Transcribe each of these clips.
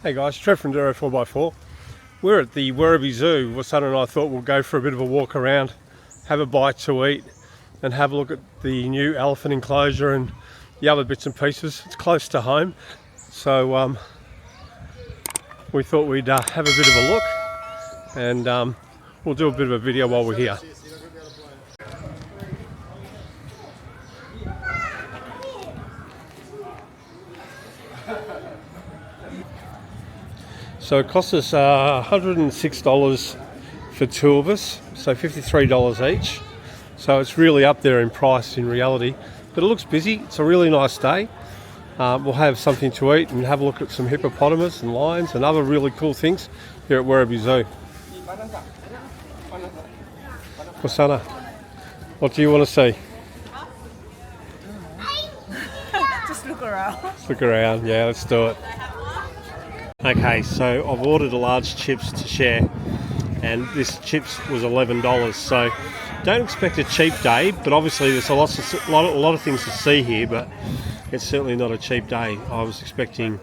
Hey guys, Trev from Duro 4x4. We're at the Werribee Zoo. My son and I thought we'll go for a bit of a walk around, have a bite to eat, and have a look at the new elephant enclosure and the other bits and pieces. It's close to home, so we thought we'd have a bit of a look, and we'll do a bit of a video while we're here. So it cost us $106 for two of us, so $53 each. So it's really up there in price in reality, but it looks busy. It's a really nice day. We'll have something to eat and have a look at some hippopotamus and lions and other really cool things here at Werribee Zoo. Rosanna, what do you want to see? Just look around. Let's look around, yeah, let's do it. Okay, so I've ordered a large chips to share, and this chips was $11. So don't expect a cheap day, but obviously there's a lot of things to see here, but it's certainly not a cheap day. I was expecting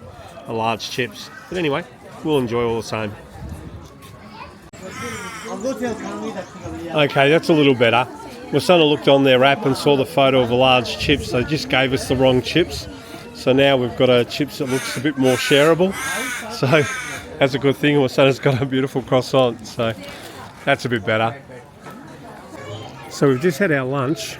a large chips, but anyway, we'll enjoy all the same. Okay, that's a little better. My son looked on their app and saw the photo of a large chips. They just gave us the wrong chips. So now we've got a chips that looks a bit more shareable. So that's a good thing. My son has got a beautiful croissant, so that's a bit better. So we've just had our lunch,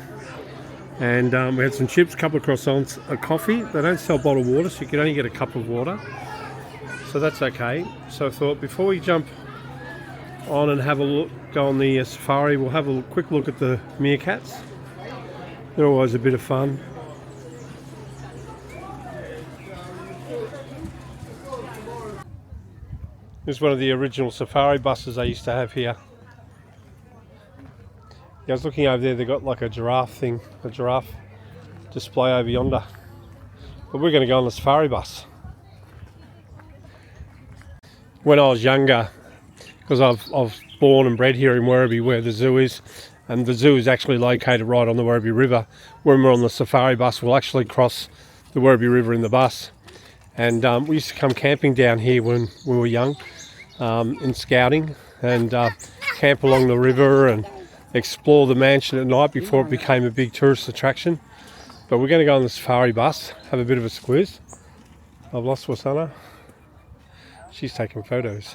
and we had some chips, a couple of croissants, a coffee. They don't sell bottled water, so you can only get a cup of water. So that's okay. So I thought before we jump on and have a look, go on the safari, we'll have a quick look at the meerkats. They're always a bit of fun. This is one of the original safari buses they used to have here. Yeah, I was looking over there, they've got like a giraffe display over yonder. But we're going to go on the safari bus. When I was younger, because I was born and bred here in Werribee where the zoo is, and the zoo is actually located right on the Werribee River. When we're on the safari bus, we'll actually cross the Werribee River in the bus. And we used to come camping down here when we were young, in scouting, and camp along the river and explore the mansion at night before it became a big tourist attraction. But we're going to go on the safari bus, have a bit of a squeeze. I've lost Rosanna. She's taking photos.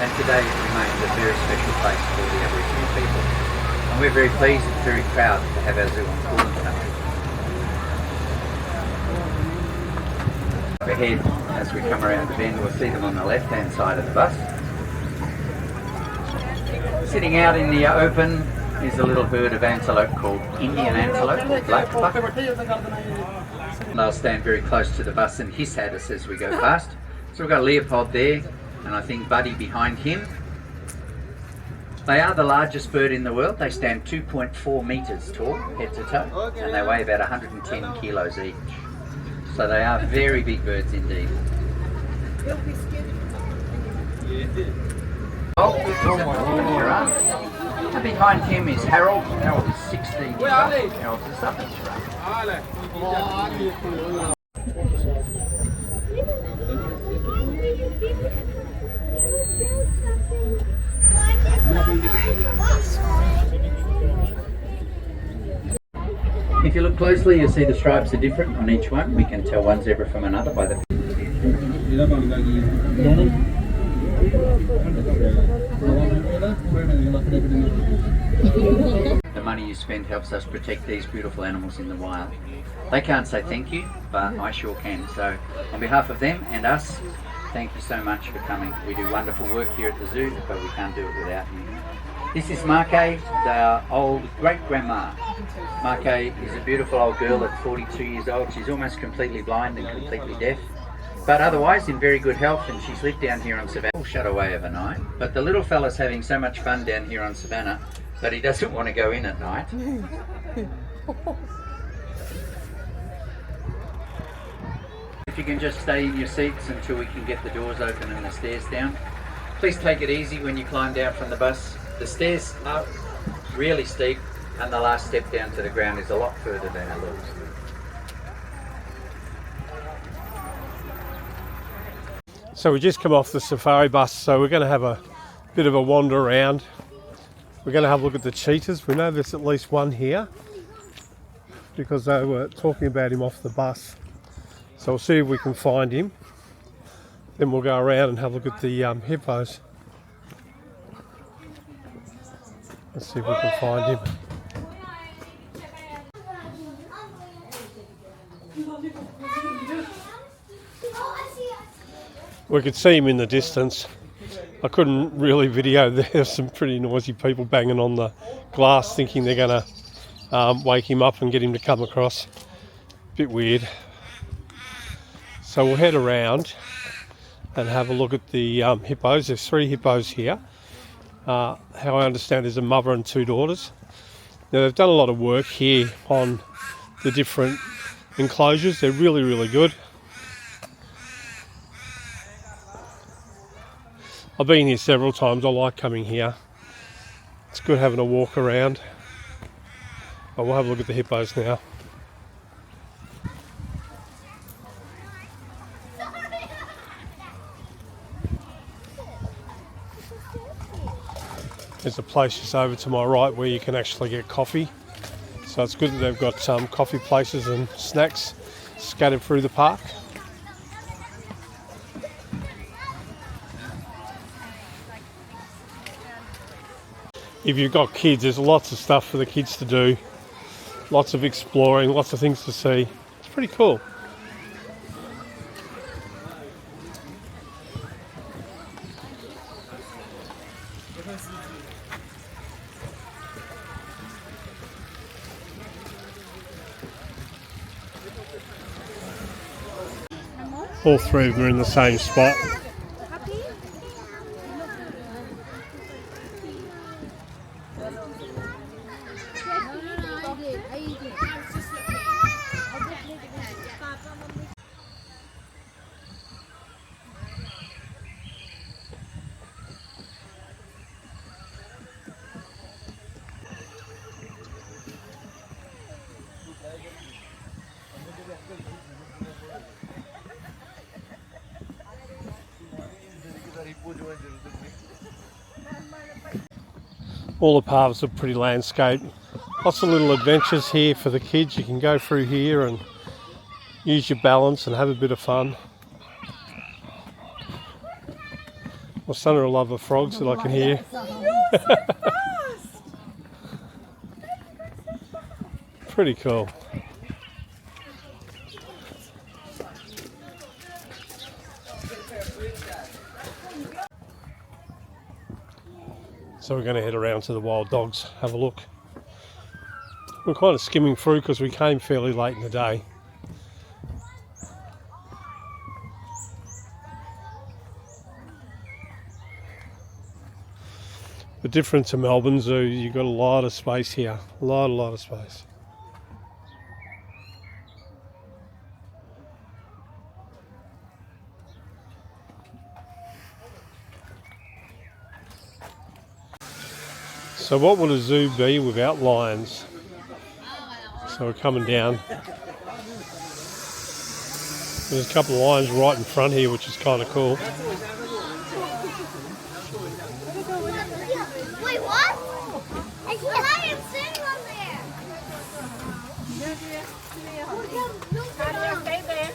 And today remains a very special place for the Aboriginal people. And we're very pleased and very proud to have our zoo on Kulin country. Ahead, as we come around the bend, we'll see them on the left-hand side of the bus. Sitting out in the open is a little herd of antelope called Indian antelope, or black buck. They'll stand very close to the bus and hiss at us as we go past. So we've got Leopold there, and I think Buddy behind him. They are the largest bird in the world. They stand 2.4 metres tall, head to toe, and they weigh about 110 kilos each. So they are very big birds indeed. And behind him is Harold. Harold is 16 years old. Harold's a southern giraffe. If you look closely, you'll see the stripes are different on each one. We can tell one zebra from another by the... The money you spend helps us protect these beautiful animals in the wild. They can't say thank you, but I sure can. So on behalf of them and us, thank you so much for coming. We do wonderful work here at the zoo, but we can't do it without you. This is Markay, our old great-grandma. Markay is a beautiful old girl at 42 years old. She's almost completely blind and completely deaf. but otherwise in very good health, and she's lived down here on Savannah, all shut away overnight. But the little fella's having so much fun down here on Savannah that he doesn't want to go in at night. If you can just stay in your seats until we can get the doors open and the stairs down. Please take it easy when you climb down from the bus. The stairs are really steep, and the last step down to the ground is a lot further than it looks. So we just come off the safari bus, so we're going to have a bit of a wander around. We're going to have a look at the cheetahs. We know there's at least one here because they were talking about him off the bus. So we'll see if we can find him. Then we'll go around and have a look at the hippos. Let's see if we can find him. We could see him in the distance. I couldn't really video. There's some pretty noisy people banging on the glass thinking they're going to wake him up and get him to come across. Bit weird. So we'll head around and have a look at the hippos. There's 3 hippos here. How I understand there's a mother and 2 daughters. Now they've done a lot of work here on the different enclosures. They're really, really good. I've been here several times. I like coming here. It's good having a walk around. But we'll have a look at the hippos now. There's a place just over to my right where you can actually get coffee. So it's good that they've got coffee places and snacks scattered through the park. If you've got kids, there's lots of stuff for the kids to do. Lots of exploring, lots of things to see. It's pretty cool. All 3 of them are in the same spot. All the paths are pretty landscaped. Lots of little adventures here for the kids. You can go through here and use your balance and have a bit of fun. My son will love the frogs that I can hear. Pretty cool. So we're going to head around to the wild dogs, have a look. We're kind of skimming through because we came fairly late in the day. But different to Melbourne Zoo, you've got a lot of space here, a lot of space. So what would a zoo be without lions? So we're coming down. There's a couple of lions right in front here, which is kind of cool. Wait, what? I see a lion sitting on there. Stay there.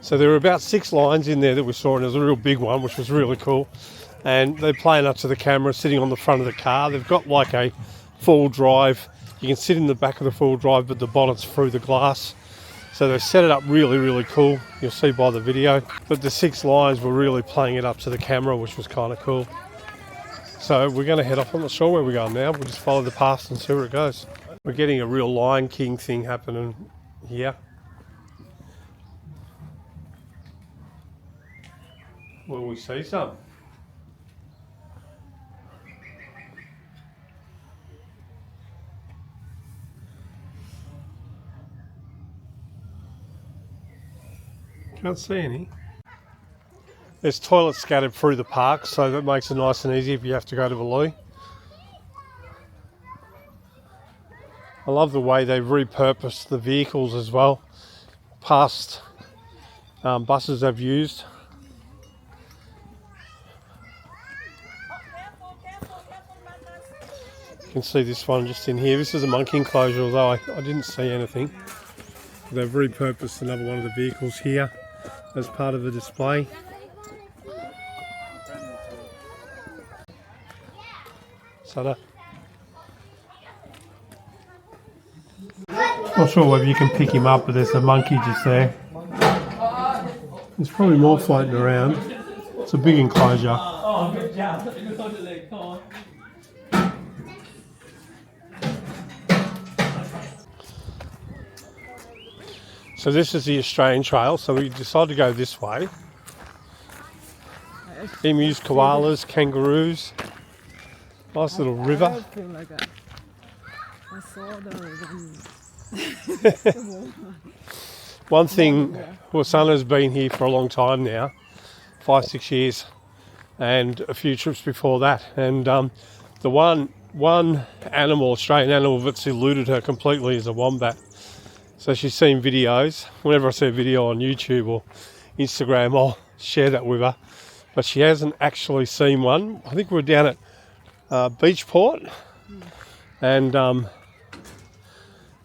So there were about 6 lions in there that we saw, and there's a real big one, which was really cool. And they're playing up to the camera, sitting on the front of the car. They've got like a full drive You can sit in the back of the four-wheel drive, but the bonnet's through the glass. So they set it up really, really cool. You'll see by the video. But the 6 lions were really playing it up to the camera, which was kind of cool. So we're going to head off. I'm not sure where we're going now. We'll just follow the path and see where it goes. We're getting a real Lion King thing happening here. Will we see some? Can't see any. There's toilets scattered through the park, so that makes it nice and easy if you have to go to the loo. I love the way they've repurposed the vehicles as well. Past buses I've used. You can see this one just in here. This is a monkey enclosure, although I didn't see anything. They've repurposed another one of the vehicles here as part of the display. Sada. Not sure whether you can pick him up, but there's a monkey just there. There's probably more floating around. It's a big enclosure. So this is the Australian trail, so we decided to go this way. Emus, koalas, kangaroos. Nice little river. I feel like I saw the One thing, Wasana's been here for a long time now, 5-6 years, and a few trips before that. And the one animal, Australian animal, that's eluded her completely is a wombat. So she's seen videos. Whenever I see a video on YouTube or Instagram, I'll share that with her. But she hasn't actually seen one. I think we're down at Beachport and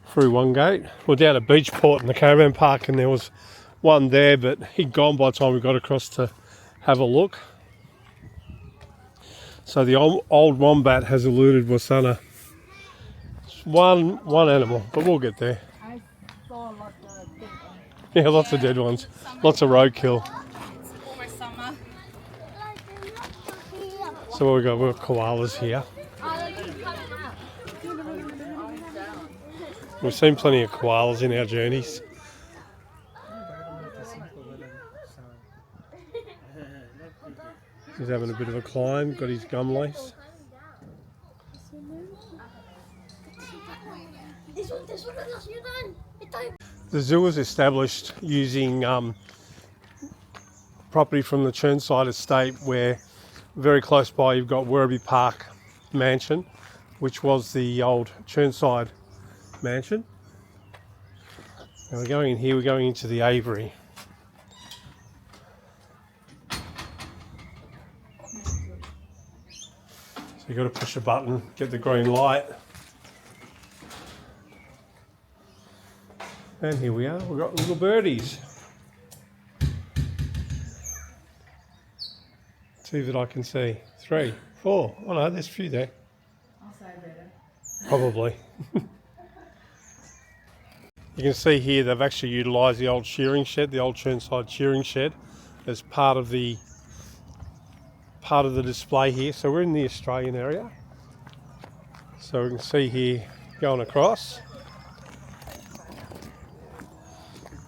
through one gate. We're down at Beachport in the caravan park, and there was one there, but he'd gone by the time we got across to have a look. So the old wombat has eluded Wasana. It's one animal, but we'll get there. I saw lots of dead ones. Yeah, lots of dead ones. Lots of roadkill. Almost summer. So what we got? We've got koalas here. We've seen plenty of koalas in our journeys. He's having a bit of a climb, got his gum lace. The zoo was established using property from the Chirnside estate, where very close by you've got Werribee Park mansion, which was the old Chirnside mansion. Now we're going in here, we're going into the aviary. So you've got to push a button, get the green light. And here we are, we've got little birdies. Two that I can see. 3, 4. Oh no, there's a few there. I'll say better. Probably. You can see here they've actually utilised the old shearing shed, the old Chirnside shearing shed, as part of the display here. So we're in the Australian area. So we can see here going across.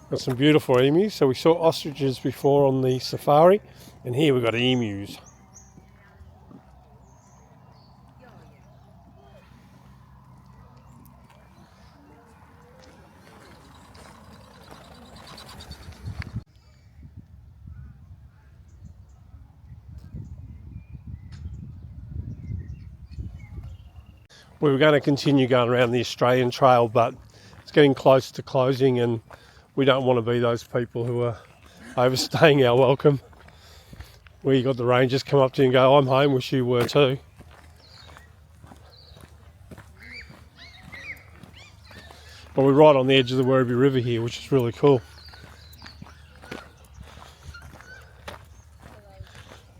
Got some beautiful emus. So we saw ostriches before on the safari, and here we've got emus. We were going to continue going around the Australian trail, but it's getting close to closing, and we don't want to be those people who are overstaying our welcome. Where you got the rangers come up to you and go, "I'm home, wish you were too." But we're right on the edge of the Werribee River here, which is really cool.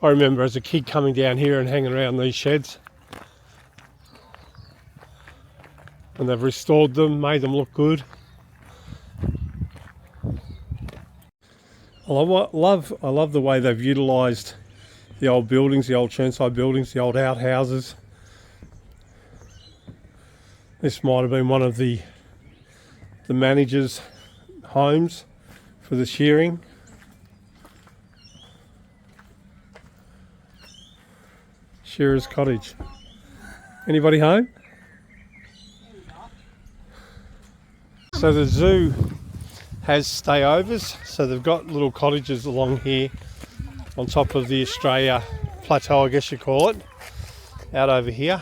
I remember as a kid coming down here and hanging around these sheds. and they've restored them, made them look good. I love the way they've utilised the old buildings, the old Churnside buildings, the old outhouses. This might have been one of the manager's homes for the shearing. Shearer's cottage. Anybody home? So the zoo has stayovers, so they've got little cottages along here on top of the Australia Plateau, I guess you call it, out over here.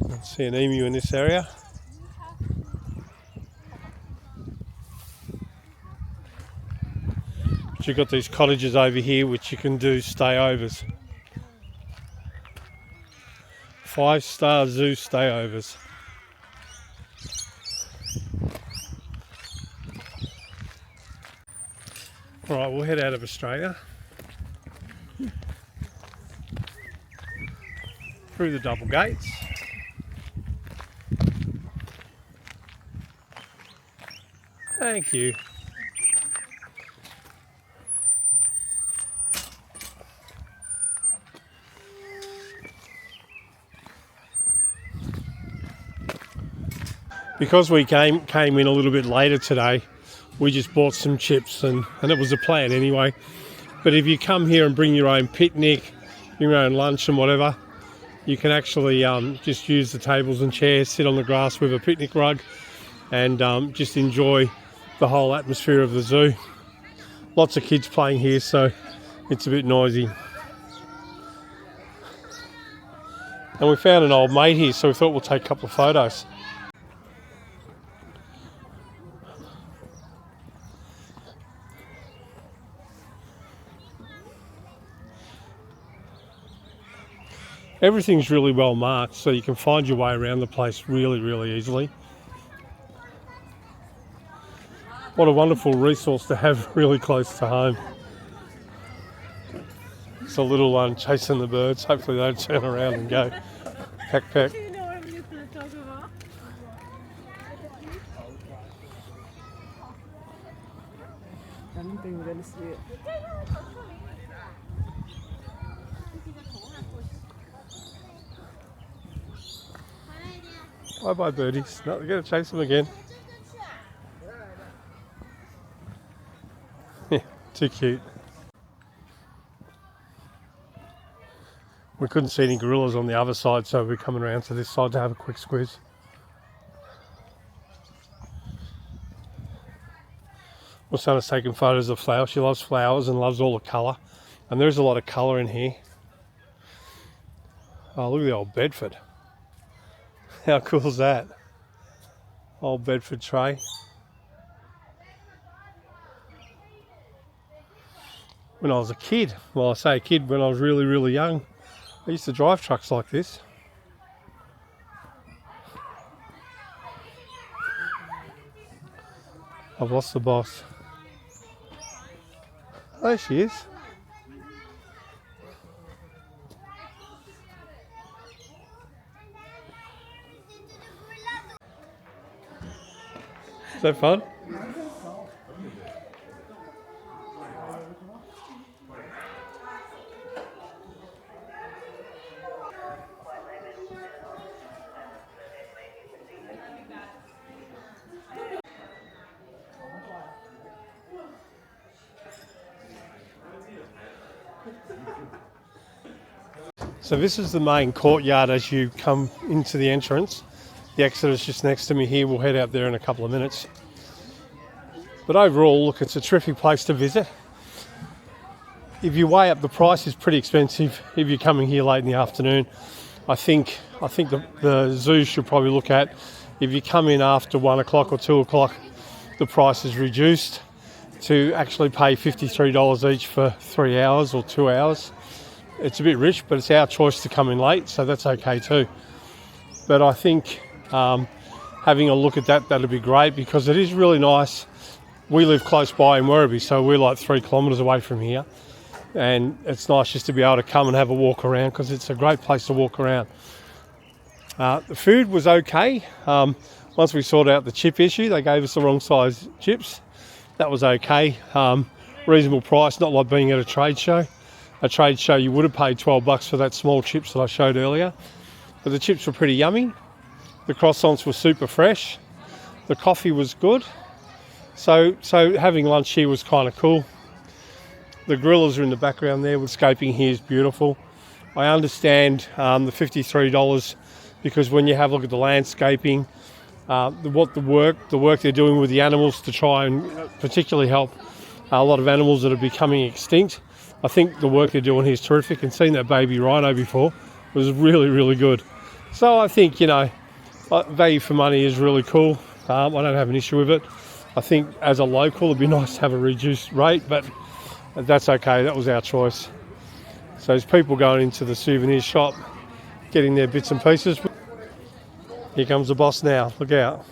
You can see an emu in this area. But you've got these cottages over here which you can do stayovers. 5-star zoo stayovers. Alright, we'll head out of Australia. Through the double gates. Thank you. Because we came in a little bit later today, we just bought some chips and it was a plan anyway. But if you come here and bring your own picnic, your own lunch and whatever, you can actually just use the tables and chairs, sit on the grass with a picnic rug and just enjoy the whole atmosphere of the zoo. Lots of kids playing here, so it's a bit noisy. And we found an old mate here, so we thought we'll take a couple of photos. Everything's really well marked, so you can find your way around the place really, really easily. What a wonderful resource to have really close to home. It's a little one chasing the birds. Hopefully they don't turn around and go peck peck. You know what I'm going to talk about? I don't think we're going to see it. Bye bye birdies. No, we're going to chase them again. Yeah, too cute. We couldn't see any gorillas on the other side, so we're coming around to this side to have a quick squeeze. My son is taking photos of flowers. She loves flowers and loves all the colour. And there's a lot of colour in here. Oh, look at the old Bedford. How cool is that? Old Bedford tray. When I was a kid, well I say a kid, when I was really, really young, I used to drive trucks like this. I've lost the boss. Oh, there she is. Is that fun? So this is the main courtyard as you come into the entrance. The exit is just next to me here. We'll head out there in a couple of minutes. But overall, look, it's a terrific place to visit. If you weigh up, the price is pretty expensive if you're coming here late in the afternoon. I think the zoo should probably look at, if you come in after 1 o'clock or 2 o'clock, the price is reduced to actually pay $53 each for 3 hours or 2 hours. It's a bit rich, but it's our choice to come in late, so that's okay too. But I think having a look at that'd be great, because it is really nice. We live close by in Werribee, so we're like 3 kilometres away from here, and it's nice just to be able to come and have a walk around, because it's a great place to walk around. The food was okay. Once we sorted out the chip issue, they gave us the wrong size chips. That was okay. Reasonable price, not like being at a trade show. A trade show you would have paid $12 for that small chips that I showed earlier. But the chips were pretty yummy. The croissants were super fresh. The coffee was good. So having lunch here was kind of cool. The gorillas are in the background there. Landscaping here is beautiful. I understand the $53 because when you have a look at the landscaping, the work they're doing with the animals to try and particularly help a lot of animals that are becoming extinct. I think the work they're doing here is terrific, and seeing that baby rhino before was really, really good. So I think, value for money is really cool. I don't have an issue with it. I think as a local it'd be nice to have a reduced rate, but that's okay, that was our choice. So there's people going into the souvenir shop, getting their bits and pieces. Here comes the boss now, look out.